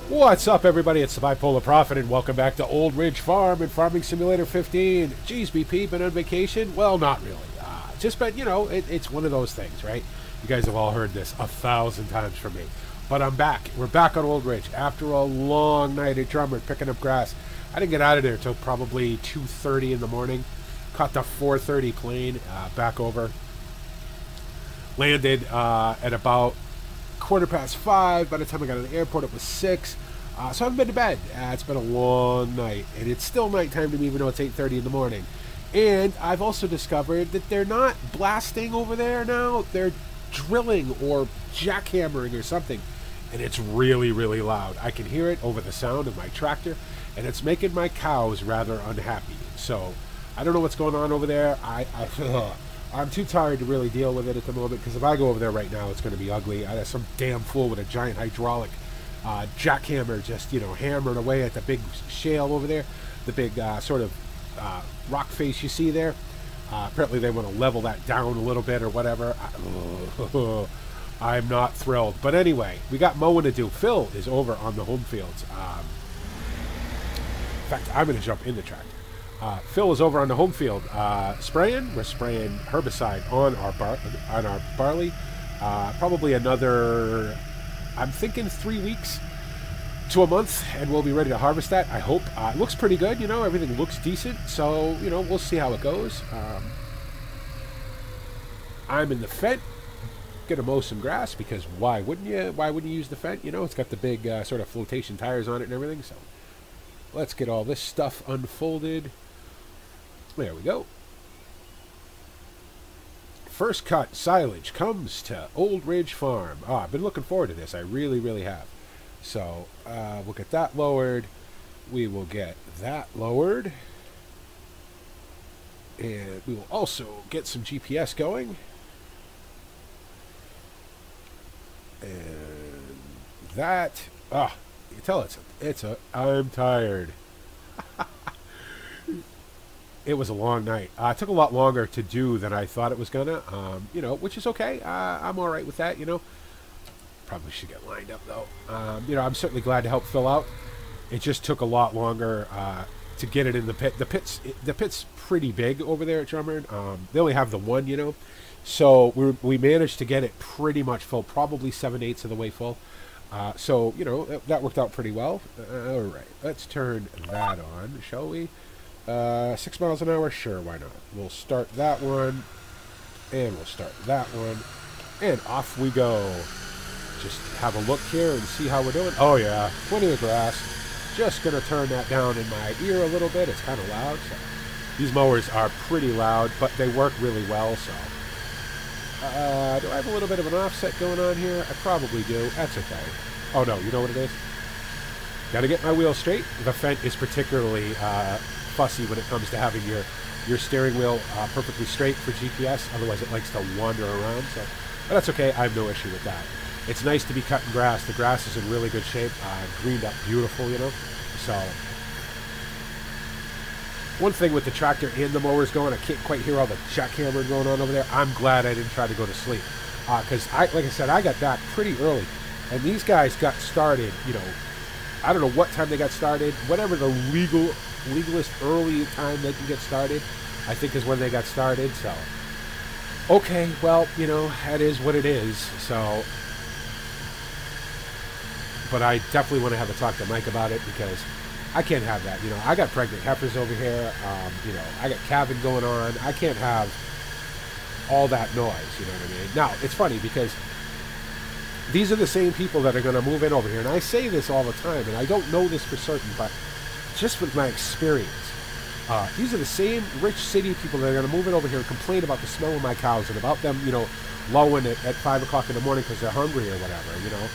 What's up, everybody? It's the Bipolar Prophet, and welcome back to Old Ridge Farm and Farming Simulator 15. Geez, BP, been on vacation? Well, not really. Just been, you know, it's one of those things, right? You guys have all heard this 1,000 times from me. But I'm back. We're back on Old Ridge after a long night at Drummer picking up grass. I didn't get out of there until probably 2:30 in the morning. Caught the 4:30 plane back over. Landed at about 5:15. By the time I got to the airport, it was 6. So I haven't been to bed. It's been a long night, and it's still nighttime to me, even though it's 8:30 in the morning. And I've also discovered that they're not blasting over there now. They're drilling or jackhammering or something, and it's really, really loud. I can hear it over the sound of my tractor, and it's making my cows rather unhappy. So I don't know what's going on over there. I'm too tired to really deal with it at the moment, because if I go over there right now, it's going to be ugly. I have some damn fool with a giant hydraulic jackhammer just, you know, hammering away at the big shale over there, the big sort of rock face you see there. Apparently they want to level that down a little bit or whatever. I'm not thrilled. But anyway, we got mowing to do. Phil is over on the home fields. In fact, I'm going to jump in the tractor. Phil is over on the home field spraying. We're spraying herbicide on our barley. Probably another, I'm thinking 3 weeks to a month, and we'll be ready to harvest that, I hope. It looks pretty good, you know, everything looks decent, so, you know, we'll see how it goes. I'm in the Fendt, gonna mow some grass, because why wouldn't you? Why wouldn't you use the Fendt? You know, it's got the big sort of flotation tires on it and everything, so let's get all this stuff unfolded. There we go. First cut silage comes to Old Ridge Farm. I've been looking forward to this. I really, really have. So we'll get that lowered. We will get that lowered. And we will also get some GPS going. And that, you tell I'm tired. It was a long night. It took a lot longer to do than I thought it was gonna, you know, which is okay. I'm all right with that, you know. Probably should get lined up, though. You know, I'm certainly glad to help Phil out. It just took a lot longer to get it in the pit. The pit's pretty big over there at Drummond. They only have the one, you know. So we managed to get it pretty much full, probably 7/8 of the way full. So, you know, that worked out pretty well. All right, let's turn that on, shall we? 6 miles an hour? Sure, why not? We'll start that one, and we'll start that one, and off we go. Just have a look here and see how we're doing. Oh yeah, plenty of grass. Just gonna turn that down in my ear a little bit. It's kind of loud. So these mowers are pretty loud, but they work really well. So do I have a little bit of an offset going on here? I probably do. That's okay. Oh no, you know what it is? Got to get my wheel straight. The Fendt is particularly fussy when it comes to having your steering wheel perfectly straight for GPS. Otherwise, it likes to wander around. So, but that's okay. I have no issue with that. It's nice to be cutting grass. The grass is in really good shape. Greened up beautiful, you know. So, one thing with the tractor and the mowers going, I can't quite hear all the jackhammering going on over there. I'm glad I didn't try to go to sleep. Because, like I said, I got back pretty early. And these guys got started, you know, I don't know what time they got started. Whatever the legalist early time they can get started, I think is when they got started. So, okay, well, you know, that is what it is. So, but I definitely want to have a talk to Mike about it, because I can't have that. You know, I got pregnant heifers over here. You know, I got calving going on. I can't have all that noise, you know what I mean? Now, it's funny, because these are the same people that are going to move in over here. And I say this all the time, and I don't know this for certain, but just with my experience, these are the same rich city people that are going to move in over here and complain about the smell of my cows and about them, you know, lowing it at 5 o'clock in the morning because they're hungry or whatever, you know.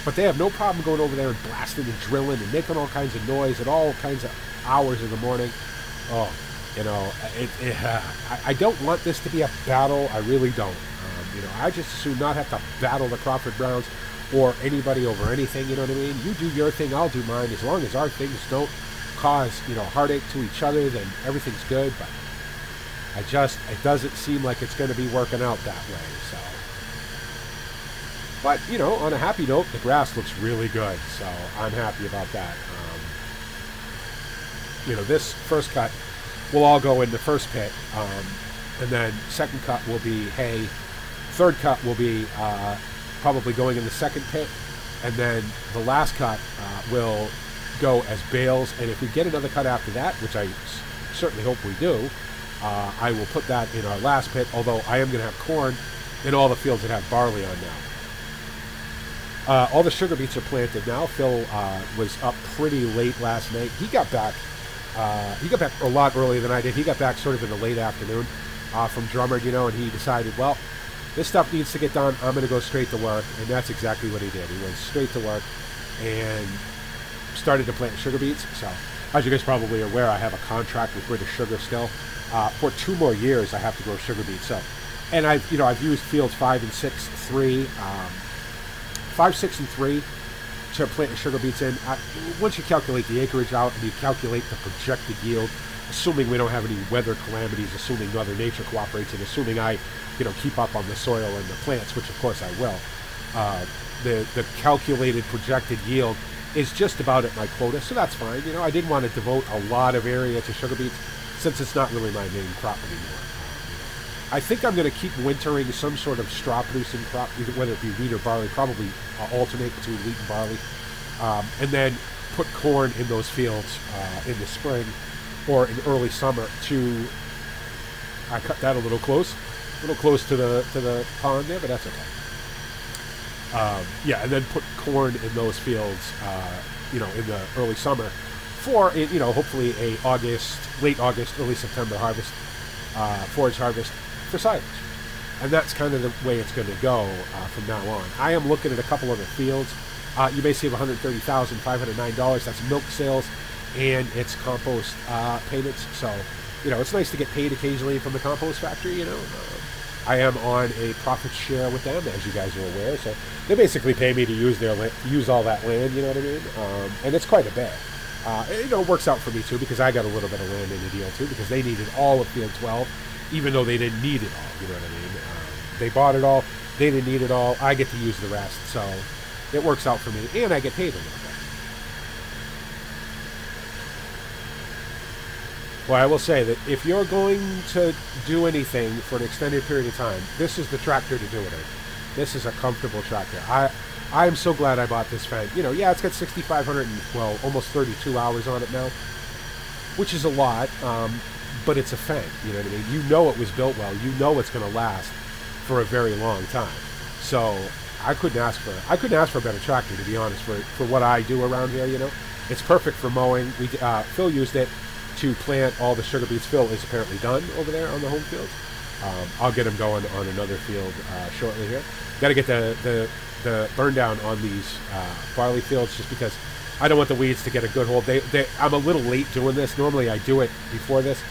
But they have no problem going over there and blasting and drilling and making all kinds of noise at all kinds of hours in the morning. Oh, you know, I don't want this to be a battle. I really don't. You know, I just assume not have to battle the Crawford Browns or anybody over anything, you know what I mean? You do your thing, I'll do mine. As long as our things don't cause, you know, heartache to each other, then everything's good. But it doesn't seem like it's going to be working out that way, so. But, you know, on a happy note, the grass looks really good, so I'm happy about that. You know, this first cut will all go in the first pit, and then second cut will be hay. Third cut will be probably going in the second pit, and then the last cut will go as bales. And if we get another cut after that, which I certainly hope we do, I will put that in our last pit, although I am going to have corn in all the fields that have barley on now. All the sugar beets are planted now. Phil was up pretty late last night. He got back a lot earlier than I did. He got back sort of in the late afternoon from Drummer, you know, and he decided, well, this stuff needs to get done. I'm going to go straight to work, and that's exactly what he did. He went straight to work and started to plant sugar beets. So, as you guys probably are aware, I have a contract with British Sugar still. For 2 more years, I have to grow sugar beets. So, and I've used fields 5 and 6, 3, 5, 6, and 3 to plant the sugar beets in. Once you calculate the acreage out and you calculate the projected yield, assuming we don't have any weather calamities, assuming Mother Nature cooperates, and assuming I, keep up on the soil and the plants, which of course I will, the calculated projected yield is just about at my quota, so that's fine. I didn't want to devote a lot of area to sugar beets since it's not really my main crop anymore. I think I'm going to keep wintering some sort of straw-producing crop, either whether it be wheat or barley, probably alternate between wheat and barley, and then put corn in those fields in the spring or in early summer to... I cut that a little close to the pond there, but that's okay. Yeah, and then put corn in those fields, in the early summer for, hopefully a late August, early September harvest, forage harvest for silage. And that's kind of the way it's going to go from now on. I am looking at a couple other fields. You may save $130,509. That's milk sales and it's compost payments. So, it's nice to get paid occasionally from the compost factory, I am on a profit share with them, as you guys are aware. So they basically pay me to use all that land, you know what I mean? And it's quite a bit. It works out for me too, because I got a little bit of land in the deal too, because they needed all of field 12, even though they didn't need it all, you know what I mean? They bought it all, they didn't need it all, I get to use the rest, so it works out for me, and I get paid a little bit. Well, I will say that if you're going to do anything for an extended period of time, this is the tractor to do it in. This is a comfortable tractor. I am so glad I bought this Fendt. Yeah, it's got 6,500 and, well, almost 32 hours on it now, which is a lot, but it's a Fendt, you know what I mean? It was built well. It's going to last for a very long time. So I couldn't ask for a better tractor, to be honest, for what I do around here, It's perfect for mowing. Phil used it to plant all the sugar beets. Phil is apparently done over there on the home field. I'll get him going on another field shortly here. Got to get the burn down on these barley fields, just because I don't want the weeds to get a good hold. I'm a little late doing this. Normally I do it before this,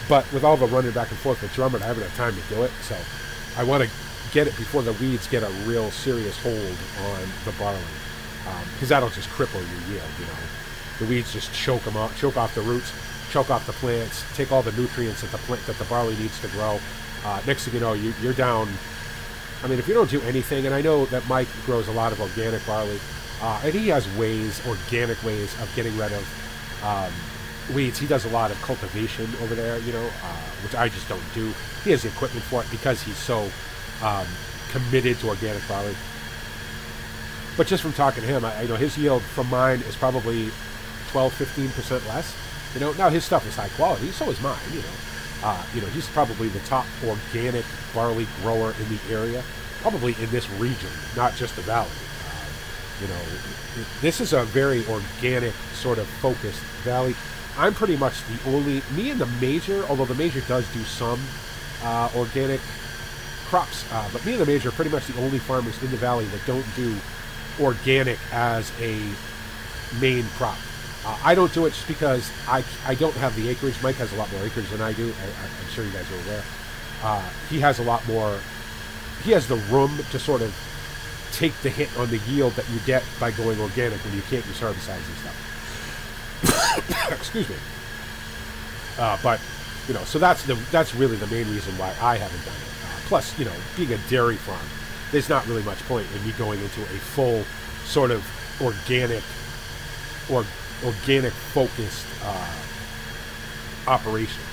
but with all the running back and forth with Drummond, I haven't had time to do it. So I want to get it before the weeds get a real serious hold on the barley, because that'll just cripple your yield. The weeds just choke off the roots, choke off the plants, take all the nutrients that the barley needs to grow. Next thing you know, you're down. I mean, if you don't do anything, and I know that Mike grows a lot of organic barley, and he has organic ways of getting rid of weeds. He does a lot of cultivation over there, which I just don't do. He has the equipment for it because he's so committed to organic barley. But just from talking to him, I his yield from mine is probably 12-15% less. Now his stuff is high quality, so is mine. He's probably the top organic barley grower in the area, probably in this region, not just the valley. This is a very organic sort of focused valley. I'm pretty much the only, me and the major, although the major does do some organic crops, but me and the major are pretty much the only farmers in the valley that don't do organic as a main crop. I don't do it just because I don't have the acreage. Mike has a lot more acreage than I do. I'm sure you guys are aware. He has a lot more. He has the room to sort of take the hit on the yield that you get by going organic when you can't use herbicides and stuff. Excuse me. But so that's really the main reason why I haven't done it. Plus, being a dairy farm, there's not really much point in me going into a full sort of organic or organic focused operation,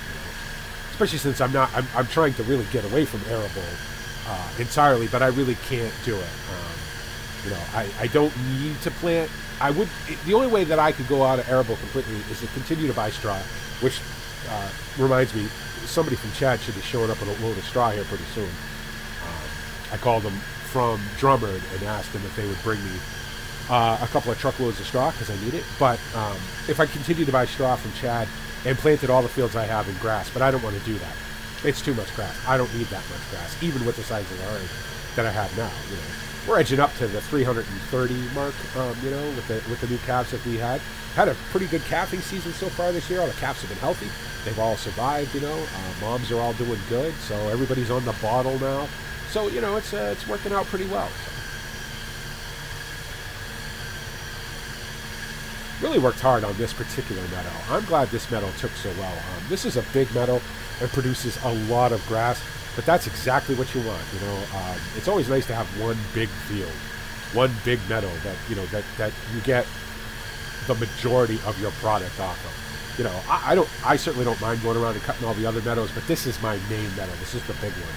especially since I'm trying to really get away from arable entirely, but I really can't do it. I don't need to plant. The only way that I could go out of arable completely is to continue to buy straw, which reminds me, somebody from Chad should be showing up with a load of straw here pretty soon. I called them from Drummond and asked them if they would bring me a couple of truckloads of straw because I need it. But if I continue to buy straw from Chad and planted all the fields I have in grass, but I don't want to do that. It's too much grass. I don't need that much grass, even with the size of the yard that I have now. We're edging up to the 330 mark. With the new calves that we had a pretty good calving season so far this year. All the calves have been healthy. They've all survived. Moms are all doing good. So everybody's on the bottle now. So it's working out pretty well. Really worked hard on this particular meadow. I'm glad this meadow took so well. This is a big meadow and produces a lot of grass, but that's exactly what you want. It's always nice to have one big field, one big meadow that you get the majority of your product off of. I certainly don't mind going around and cutting all the other meadows, but this is my main meadow. This is the big one.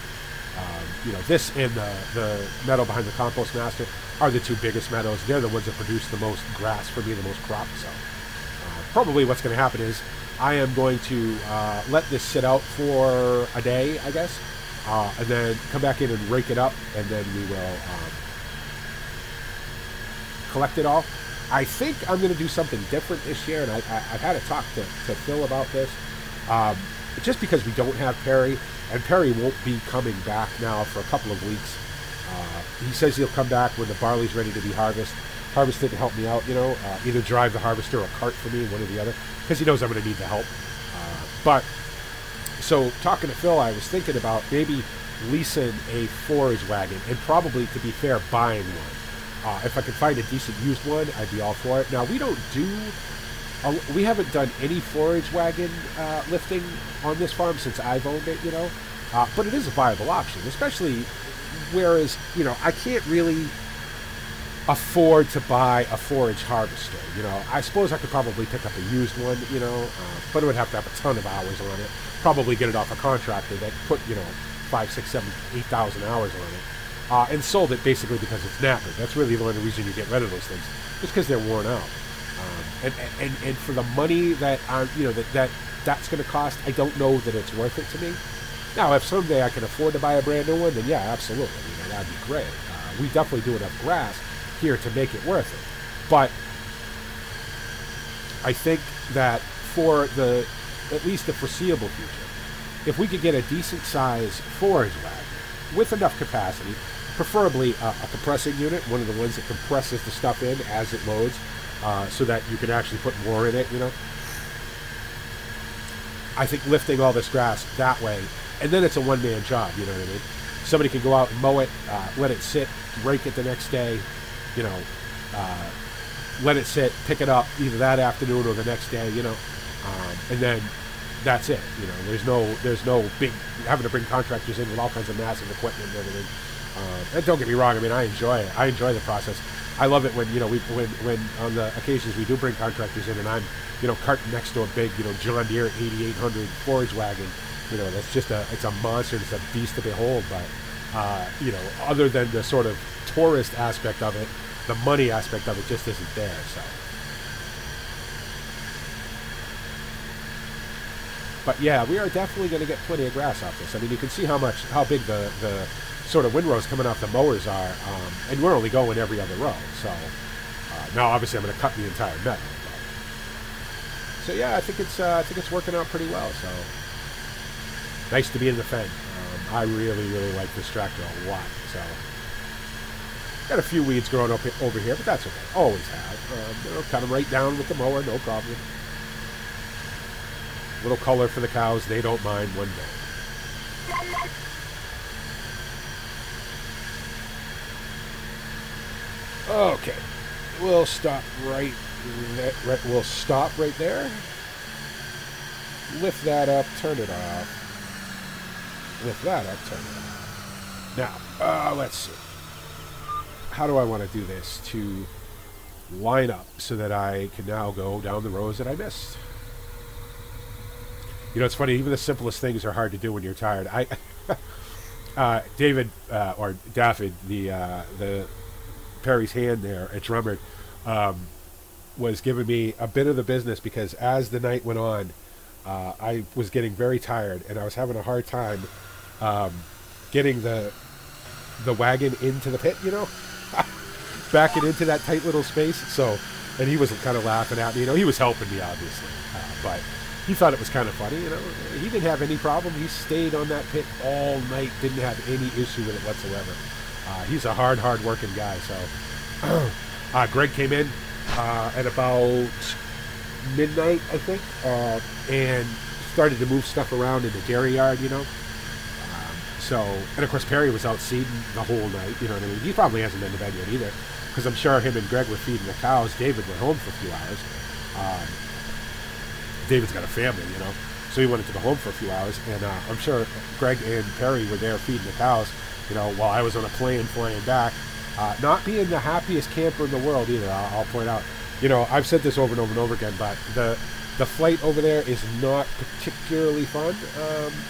This and the meadow behind the Compost Master are the two biggest meadows. They're the ones that produce the most grass for me, the most crop. So probably what's going to happen is I am going to let this sit out for a day, I guess, and then come back in and rake it up, and then we will collect it all. I think I'm going to do something different this year, and I've had a talk to Phil about this. Just because we don't have Perry, and Perry won't be coming back now for a couple of weeks. He says he'll come back when the barley's ready to be harvested to help me out, either drive the harvester or cart for me, one or the other, because he knows I'm going to need the help. So talking to Phil, I was thinking about maybe leasing a forage wagon, and probably, to be fair, buying one. If I could find a decent used one, I'd be all for it. Now, we haven't done any forage wagon lifting on this farm since I've owned it, but it is a viable option, especially whereas, I can't really afford to buy a forage harvester. I suppose I could probably pick up a used one, but it would have to have a ton of hours on it. Probably get it off a contractor that put, 5, 6, 7, 8,000 hours on it, and sold it basically because it's knackered. That's really the only reason you get rid of those things, just because they're worn out. And for the money that that's going to cost, I don't know that it's worth it to me. Now, if someday I can afford to buy a brand new one, then yeah, absolutely, that'd be great. We definitely do enough grass here to make it worth it. But I think that for at least the foreseeable future, if we could get a decent size forage wagon with enough capacity, preferably a compressing unit, one of the ones that compresses the stuff in as it loads, so that you can actually put more in it, I think lifting all this grass that way, and then it's a one-man job, you know what I mean? Somebody can go out and mow it, let it sit, rake it the next day, let it sit, pick it up either that afternoon or the next day, and then that's it. There's no big having to bring contractors in with all kinds of massive equipment and everything. And don't get me wrong, I enjoy it. I enjoy the process. I love it when when on the occasions we do bring contractors in, and I'm carting next to a big John Deere 8800 forage wagon. That's just it's a monster. It's a beast to behold. But other than the sort of tourist aspect of it, the money aspect of it just isn't there. So, but yeah, we are definitely going to get plenty of grass off this. You can see how big the sort of windrows coming off the mowers are, and we're only going every other row. So now, obviously, I'm going to cut the entire meadow. So yeah, I think it's working out pretty well. So nice to be in the Fed. I really like this tractor a lot. So got a few weeds growing up over here, but that's okay. Always have. Cut them right down with the mower, no problem. Little color for the cows, they don't mind one bit. Okay, we'll stop right there. We'll stop right there. Lift that up, turn it off. Lift that up, turn it off. Now, let's see. how do I want to do this to line up so that I can now go down the rows that I missed? You know, it's funny, even the simplest things are hard to do when you're tired. David, or David, the Perry's hand there at Drummond, was giving me a bit of the business because as the night went on, I was getting very tired and I was having a hard time getting the wagon into the pit, you know, backing into that tight little space. So, and he was kind of laughing at me, you know, he was helping me obviously, but he thought it was kind of funny, you know. He didn't have any problem. He stayed on that pit all night, didn't have any issue with it whatsoever. He's a hard working guy. So Greg came in at about midnight, I think, and started to move stuff around in the dairy yard, you know. So, and of course Perry was out seeding the whole night, you know what I mean. He probably hasn't been to bed yet either, because I'm sure him and Greg were feeding the cows. David went home for a few hours. David's got a family, you know, so he went into the home for a few hours, and I'm sure Greg and Perry were there feeding the cows, you know, while I was on a plane flying back. Not being the happiest camper in the world either, I'll point out. You know, I've said this over and over and over again, but the flight over there is not particularly fun,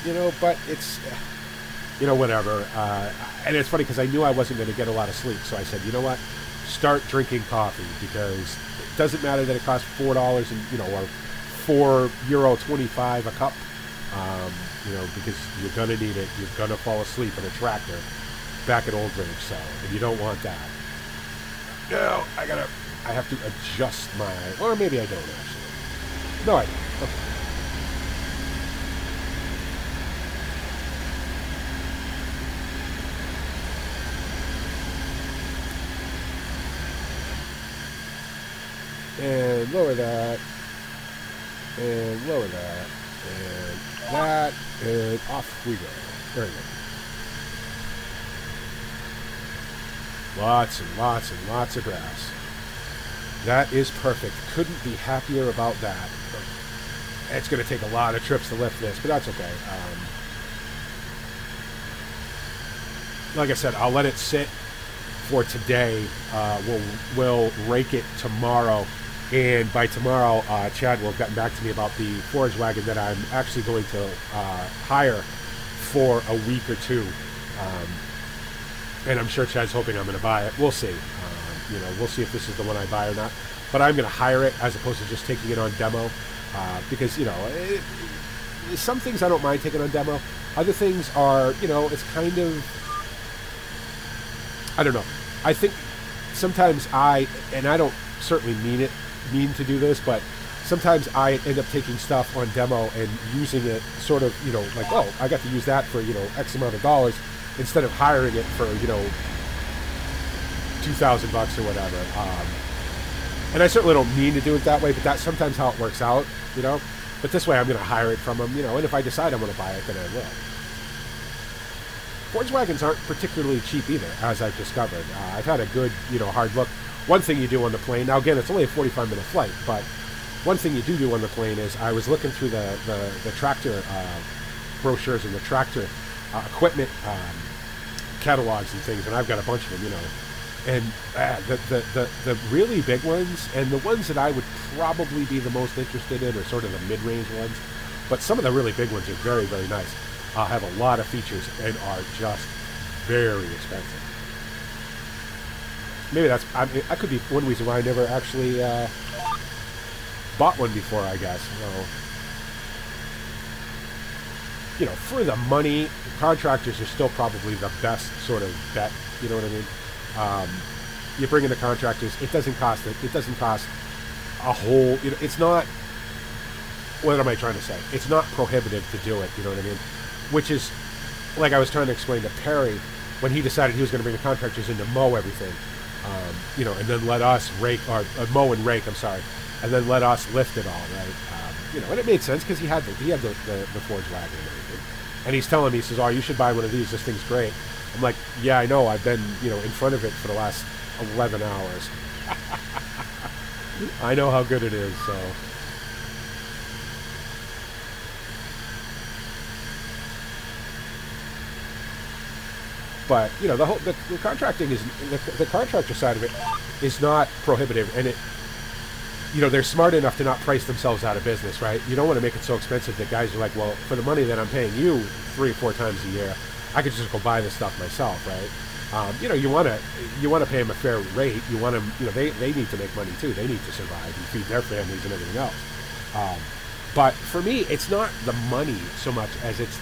you know, but it's, you know, whatever. And it's funny because I knew I wasn't going to get a lot of sleep, so I said, you know what, start drinking coffee, because it doesn't matter that it costs $4 and, you know, or €4.25 a cup, you know, because you're going to need it. You're going to fall asleep in a tractor back at Old Ridge, so, and you don't want that. No, I have to adjust my, or maybe I don't actually. No, I don't. Okay. And lower that, and lower that, and that, and off we go. There we go. Lots and lots and lots of grass. That is perfect. Couldn't be happier about that. It's going to take a lot of trips to lift this, but that's okay. Like I said, I'll let it sit for today. We'll rake it tomorrow. And by tomorrow, Chad will have gotten back to me about the forage wagon that I'm actually going to hire for a week or two. And I'm sure Chad's hoping I'm going to buy it. We'll see. You know, we'll see if this is the one I buy or not. But I'm going to hire it as opposed to just taking it on demo. Because, you know, some things I don't mind taking on demo. Other things are, you know, it's kind of, I don't know. I think sometimes and I don't certainly mean to do this, but sometimes I end up taking stuff on demo and using it sort of, you know, like, oh, I got to use that for, you know, X amount of dollars instead of hiring it for, you know, $2,000 or whatever. And I certainly don't mean to do it that way, but that's sometimes how it works out, you know. But this way I'm going to hire it from them, you know, and if I decide I'm going to buy it, then I will. Forge wagons aren't particularly cheap either, as I've discovered. I've had a good, you know, hard look. One thing you do on the plane, now again, it's only a 45-minute flight, but one thing you do on the plane is I was looking through the tractor brochures and the tractor equipment catalogs and things, and I've got a bunch of them, you know. And the really big ones, and the ones that I would probably be the most interested in are sort of the mid-range ones, but some of the really big ones are very, very nice. Have a lot of features and are just very expensive. Maybe that's, I could be one reason why I never actually bought one before, I guess. So, you know, for the money, contractors are still probably the best sort of bet, you know what I mean? You bring in the contractors, it doesn't cost a whole, you know, it's not, what am I trying to say? It's not prohibitive to do it, you know what I mean? Which is, like I was trying to explain to Perry, when he decided he was going to bring the contractors in to mow everything, you know, and then let us rake, or mow and rake, I'm sorry, and then let us lift it all, right? You know, and it made sense because he had the forge wagon and everything. And he's telling me, he says, oh, you should buy one of these, this thing's great. I'm like, yeah, I know, I've been, you know, in front of it for the last 11 hours. I know how good it is, so. But you know, the contracting is the contractor side of it is not prohibitive, and it, you know, they're smart enough to not price themselves out of business, right? You don't want to make it so expensive that guys are like, well, for the money that I'm paying you 3 or 4 times a year, I could just go buy this stuff myself, right? You know, you want to pay them a fair rate. You want them, you know, they need to make money too. They need to survive and feed their families and everything else. But for me, it's not the money so much as it's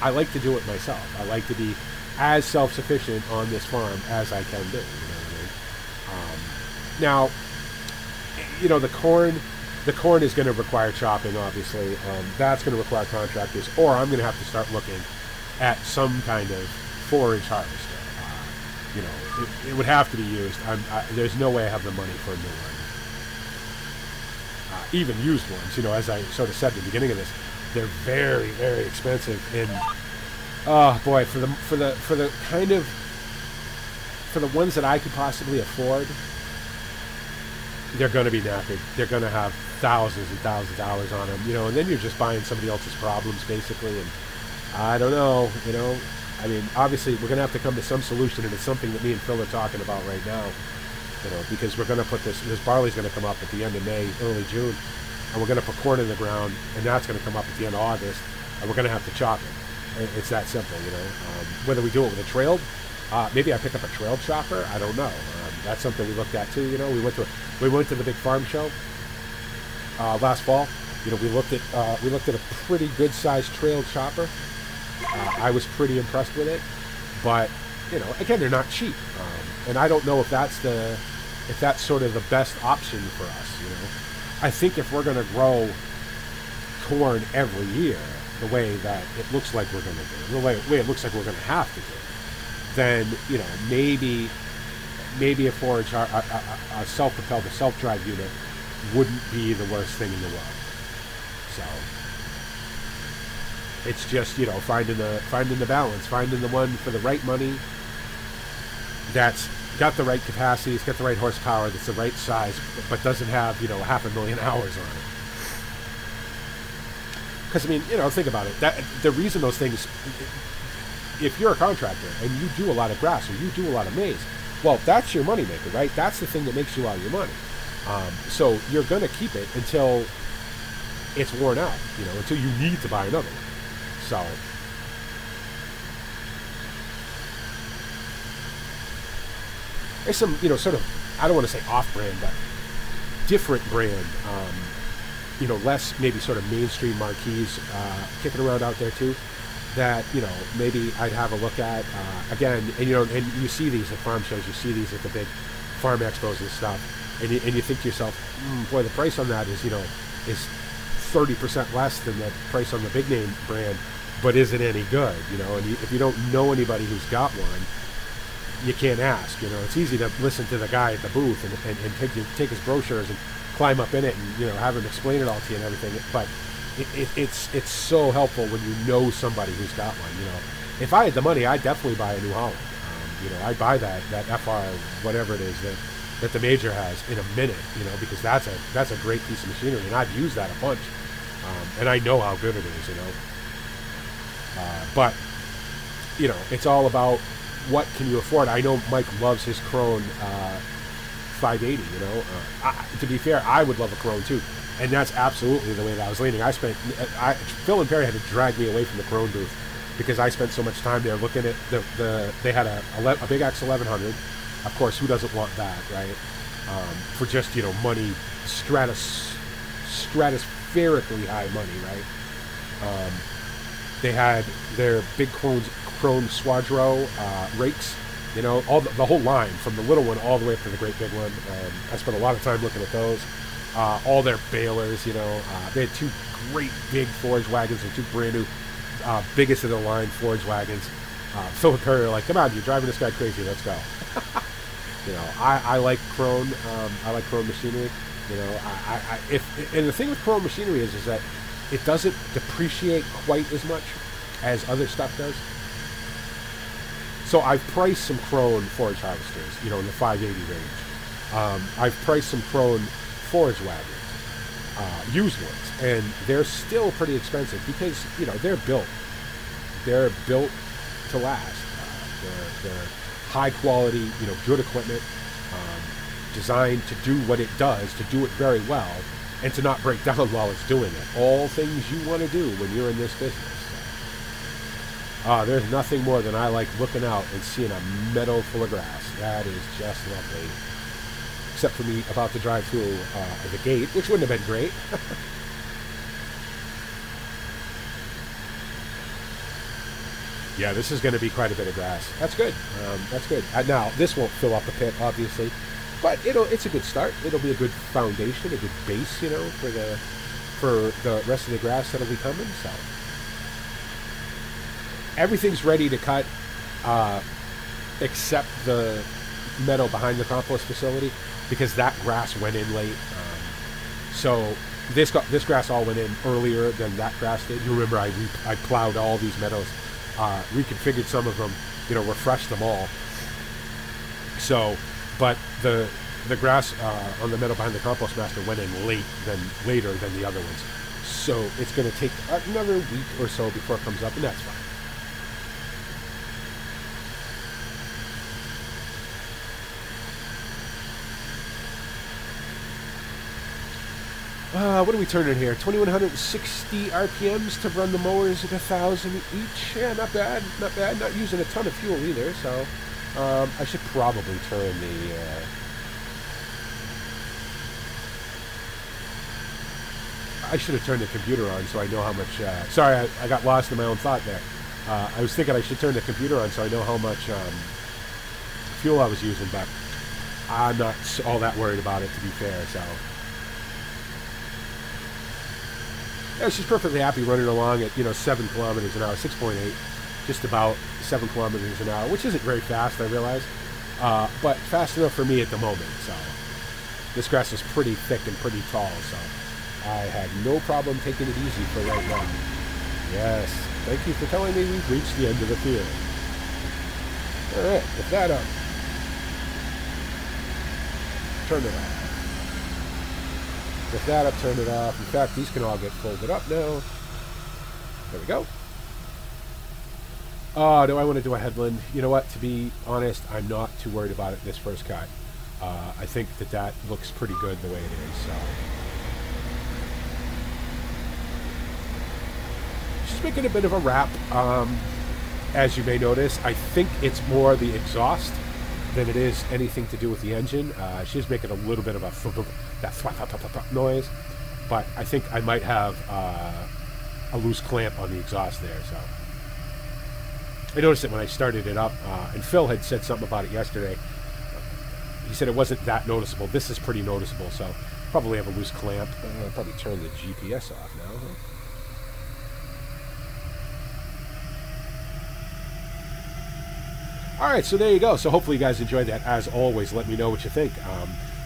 I like to do it myself. I like to be as self-sufficient on this farm as I can be. You know what I mean? Now, you know, the corn is going to require chopping, obviously. That's going to require contractors, or I'm going to have to start looking at some kind of forage harvester. You know, it would have to be used. There's no way I have the money for a new one. Even used ones, you know, as I sort of said at the beginning of this, they're very, very expensive. And oh boy, for the ones that I could possibly afford, they're going to be knackered. They're going to have thousands and thousands of dollars on them, you know, and then you're just buying somebody else's problems, basically. And I don't know, you know. I mean, obviously, we're going to have to come to some solution, and it's something that me and Phil are talking about right now, you know, because we're going to put this barley's going to come up at the end of May, early June, and we're going to put corn in the ground, and that's going to come up at the end of August, and we're going to have to chop it. It's that simple, you know. Whether we do it with a trailed, maybe I pick up a trailed chopper, I don't know. That's something we looked at too, you know. We went to the big farm show last fall. You know, we looked at a pretty good sized trailed chopper. I was pretty impressed with it, but you know, again, they're not cheap, and I don't know if that's sort of the best option for us. You know, I think if we're going to grow corn every year the way that it looks like we're going to do, the way it looks like we're going to have to do, then you know, maybe a forage, a self-propelled, a self-drive unit wouldn't be the worst thing in the world. So it's just, you know, finding the balance, finding the one for the right money, that's got the right capacity, it's got the right horsepower, that's the right size, but doesn't have, you know, 500,000 hours on it. Because I mean, you know, think about it. That the reason those things, if you're a contractor and you do a lot of grass or you do a lot of maize, well, that's your moneymaker, right? That's the thing that makes you all your money. So you're going to keep it until it's worn out, you know, until you need to buy another one. So there's some, you know, sort of, I don't want to say off-brand, but different brand, you know, less maybe sort of mainstream marquees kicking around out there too, that, you know, maybe I'd have a look at again. And you know, and you see these at farm shows, you see these at the big farm expos and stuff, and you think to yourself, boy, the price on that is, you know, is 30% less than the price on the big name brand, but is it any good? You know, and if you don't know anybody who's got one, you can't ask. You know, it's easy to listen to the guy at the booth and take his brochures and climb up in it and, you know, have him explain it all to you and everything. But it's so helpful when you know somebody who's got one. You know, if I had the money, I'd definitely buy a New Holland. You know, I'd buy that FR, whatever it is that the Major has, in a minute. You know, because that's a great piece of machinery, and I've used that a bunch, and I know how good it is. You know, but you know, it's all about what can you afford. I know Mike loves his Krone 580. You know, to be fair, I would love a Krone too. And that's absolutely the way that I was leaning. Phil and Perry had to drag me away from the Krone booth because I spent so much time there looking at they had a big X1100. Of course, who doesn't want that, right? For just, you know, money, stratospherically high money, right? They had their big Krone Swadro rakes, you know, the whole line, from the little one all the way up to the great big one. I spent a lot of time looking at those. All their balers, you know, they had two great big forage wagons and two brand new, biggest of the line forage wagons. Phil and Perry are like, come on, you're driving this guy crazy, let's go. You know, I like Krone, I like Krone machinery. You know, and the thing with Krone machinery is that it doesn't depreciate quite as much as other stuff does. So I've priced some Krone forage harvesters, you know, in the 580 range. I've priced some Krone forage wagons, used ones, and they're still pretty expensive because, you know, they're built to last. They're high quality, you know, good equipment, designed to do what it does, to do it very well, and to not break down while it's doing it. All things you want to do when you're in this business. There's nothing more than I like looking out and seeing a meadow full of grass. That is just lovely. Except for me about to drive through the gate, which wouldn't have been great. Yeah, this is going to be quite a bit of grass. That's good. That's good. Now, this won't fill up the pit, obviously, but it's a good start. It'll be a good foundation, a good base, you know, for the rest of the grass that'll be coming. So everything's ready to cut, except the meadow behind the compost facility, because that grass went in late. So this grass all went in earlier than that grass did. You remember I plowed all these meadows. Reconfigured some of them, you know, refreshed them all. So, but the grass on the meadow behind the compost master went in later than the other ones. So it's going to take another week or so before it comes up, and that's fine. What are we turning here? 2,160 RPMs to run the mowers at 1,000 each. Yeah, not bad, not bad. Not using a ton of fuel either, so I should probably turn the... I should have turned the computer on so I know how much... sorry, I got lost in my own thought there. I was thinking I should turn the computer on so I know how much fuel I was using, but I'm not all that worried about it, to be fair, so... Yeah, she's perfectly happy running along at, you know, 7 kilometers an hour, 6.8, just about 7 kilometers an hour, which isn't very fast, I realize, but fast enough for me at the moment. So this grass is pretty thick and pretty tall, so I had no problem taking it easy for right now. Yes, thank you for telling me we've reached the end of the field. All right, with that up, turn it off. With that up, turn it off. In fact, these can all get folded up now. There we go. Oh, do I want to do a headland? You know what? To be honest, I'm not too worried about it this first cut. I think that looks pretty good the way it is. So, just making a bit of a wrap. As you may notice, I think it's more the exhaust than it is anything to do with the engine. She's making a little bit of that noise, but I think I might have a loose clamp on the exhaust there. So I noticed it when I started it up, and Phil had said something about it yesterday. He said it wasn't that noticeable. This is pretty noticeable, so probably have a loose clamp. I'll probably turn the GPS off now. Alright, so there you go. So hopefully you guys enjoyed that. As always, let me know what you think.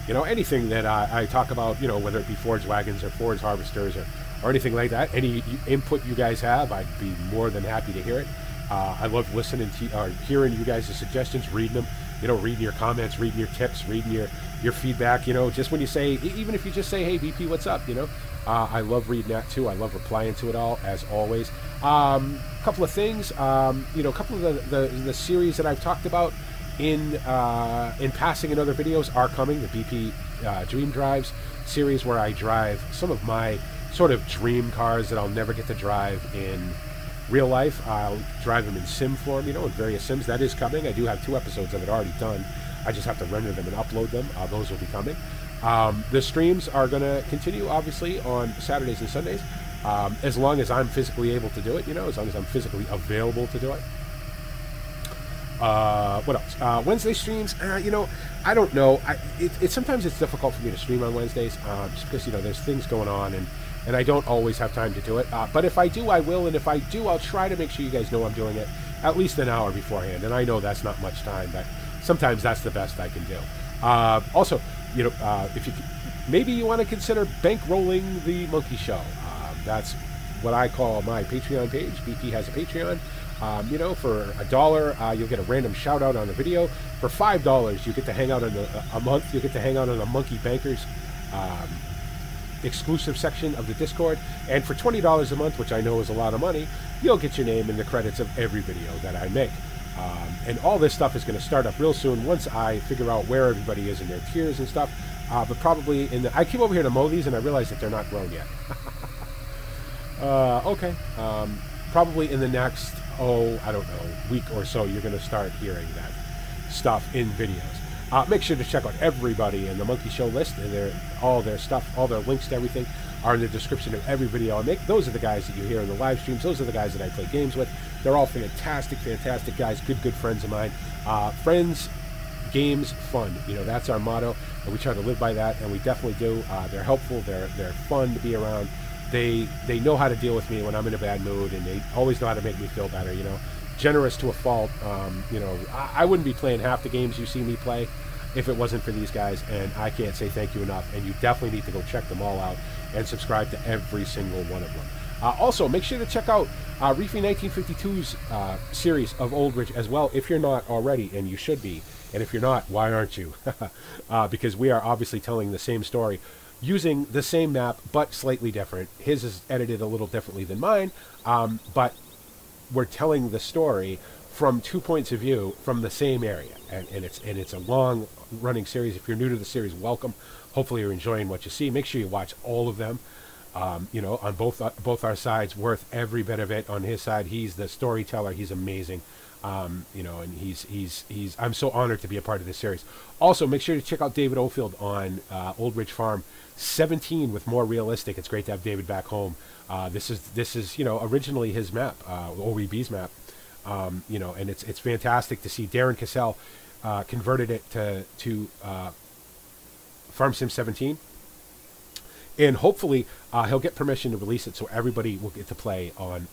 You know, anything that I talk about, you know, whether it be forage wagons or forage harvesters or anything like that, any input you guys have, I'd be more than happy to hear it. I love listening to or hearing you guys' suggestions, reading them, you know, reading your comments, reading your tips, reading your feedback, you know, just when you say, even if you just say, hey, VP, what's up, you know, I love reading that too. I love replying to it all, as always. Couple of things, you know, a couple of the series that I've talked about in passing in other videos are coming. The BP Dream Drives series, where I drive some of my sort of dream cars that I'll never get to drive in real life. I'll drive them in sim form, you know, in various sims. That is coming. I do have 2 episodes of it already done. I just have to render them and upload them. Those will be coming. The streams are going to continue, obviously, on Saturdays and Sundays, as long as I'm physically able to do it, you know, as long as I'm physically available to do it. What else? Wednesday streams, you know, I don't know. Sometimes it's difficult for me to stream on Wednesdays, just because, you know, there's things going on, and I don't always have time to do it. But if I do, I will, and if I do, I'll try to make sure you guys know I'm doing it at least an hour beforehand. And I know that's not much time, but sometimes that's the best I can do. Also, you know, if you maybe you want to consider bankrolling the Monkey Show. That's what I call my Patreon page. BP has a Patreon. You know, for $1, you'll get a random shout out on a video. For $5, you get to hang out on a month. You get to hang out on a Monkey Bankers exclusive section of the Discord. And for $20 a month, which I know is a lot of money, you'll get your name in the credits of every video that I make. And all this stuff is going to start up real soon once I figure out where everybody is in their tiers and stuff. But probably I came over here to mow these and I realized that they're not grown yet. Okay. Probably in the next, I don't know, week or so, you're going to start hearing that stuff in videos. Make sure to check out everybody in the Monkey Show list, and all their stuff, all their links to everything are in the description of every video I make. Those are the guys that you hear in the live streams. Those are the guys that I play games with. They're all fantastic, fantastic guys, good friends of mine. Friends, games, fun. You know, that's our motto, and we try to live by that, and we definitely do. They're helpful. They're fun to be around. They know how to deal with me when I'm in a bad mood, and they always know how to make me feel better, you know. Generous to a fault. You know, I wouldn't be playing half the games you see me play if it wasn't for these guys, and I can't say thank you enough, and you definitely need to go check them all out and subscribe to every single one of them. Also, make sure to check out Reefy 1952's series of Old Ridge as well, if you're not already, and you should be. And if you're not, why aren't you? Because we are obviously telling the same story, using the same map, but slightly different. His is edited a little differently than mine, but we're telling the story from 2 points of view from the same area. And it's a long-running series. If you're new to the series, welcome. Hopefully you're enjoying what you see. Make sure you watch all of them. You know, on both our sides, worth every bit of it. On his side, he's the storyteller. He's amazing. You know, and he's I'm so honored to be a part of this series. Also, make sure to check out David Oldfield on Old Ridge Farm 17 with More Realistic. It's great to have David back home. This is you know, originally his map, OEB's map. You know, and it's fantastic to see Darren Cassell converted it to Farm Sim 17. And hopefully he'll get permission to release it so everybody will get to play on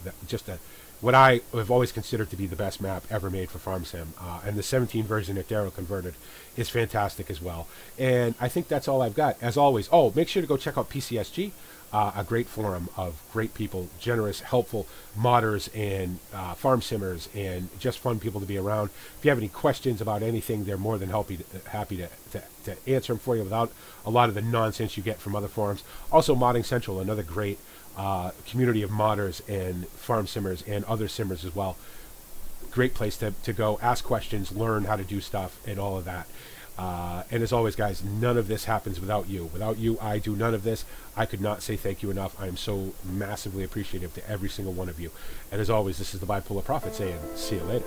what I have always considered to be the best map ever made for Farm Sim. And the 17 version that Darryl converted is fantastic as well. And I think that's all I've got. As always, make sure to go check out PCSG, a great forum of great people, generous, helpful modders and farm simmers, and just fun people to be around. If you have any questions about anything, they're more than happy to answer them for you without a lot of the nonsense you get from other forums. Also, Modding Central, another great community of modders and farm simmers and other simmers as well. Great place to go, ask questions, learn how to do stuff, and all of that. And as always, guys, none of this happens without you. Without you, I do none of this. I could not say thank you enough. I am so massively appreciative to every single one of you. And as always, this is the Bipolar Prophet saying, see you later.